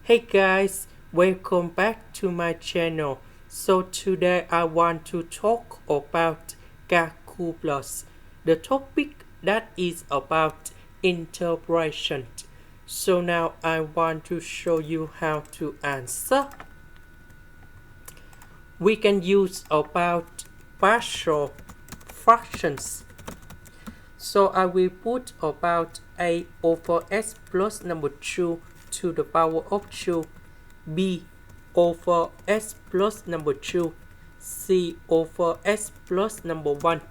Hey guys, welcome back to my channel. So today I want to talk about calculus, the topic that is about integration. So now I want to show you how to answer. We can use about partial fractions. So I will put about a over s plus number 2 to the power of 2, b over s plus number 2, c over s plus number 1.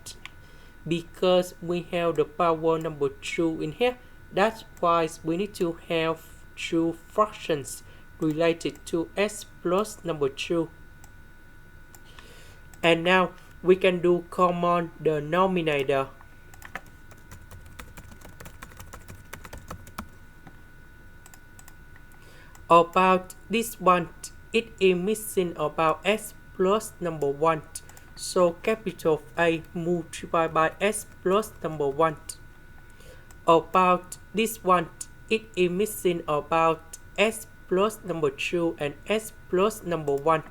Because we have the power number 2 in here, that's why we need to have two fractions related to s plus number 2. And now we can do common denominator. About this one, it is missing about s plus number 1. So capital A multiplied by s plus number 1. About this one, it is missing about s plus number 2 and s plus number 1.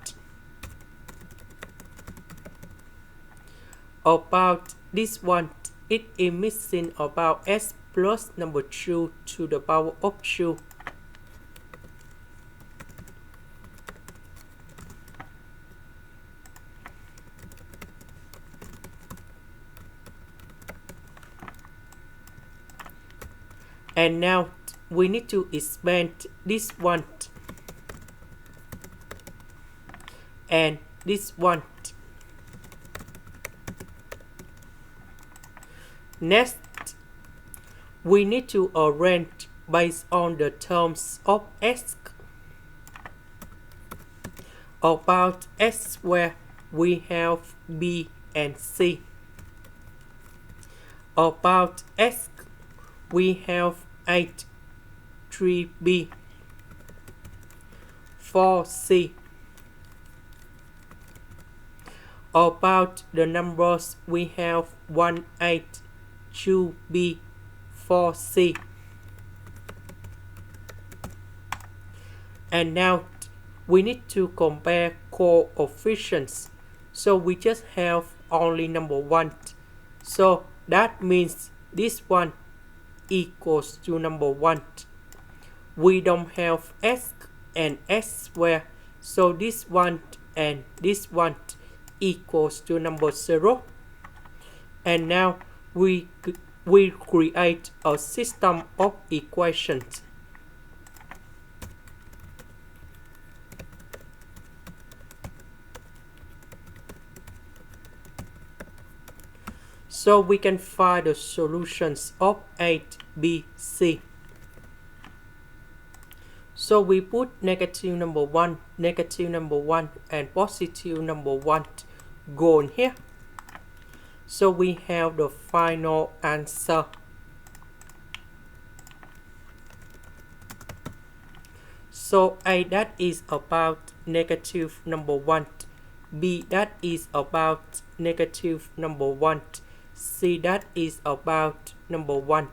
About this one, it is missing about s plus number 2 to the power of 2. And now we need to expand this one and this one. Next, we need to arrange based on the terms of s. About s where we have b and c. About s we have 8, 3b, 4c. About the numbers we have 1, 8, 2b, 4c. And now we need to compare coefficients. So we just have only number 1. So that means this one equals to number 1. We don't have s and s square, so this one and this one equals to number 0. And now we create a system of equations. So we can find the solutions of 8, b, c. So we put negative number 1, and positive number 1 go in here. So we have the final answer. So A, that is about negative number 1, B, that is about negative number 1, C, that is about number 1.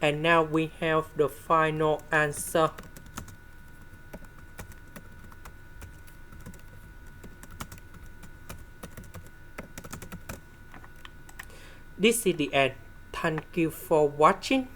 And now we have the final answer. This is the end. Thank you for watching.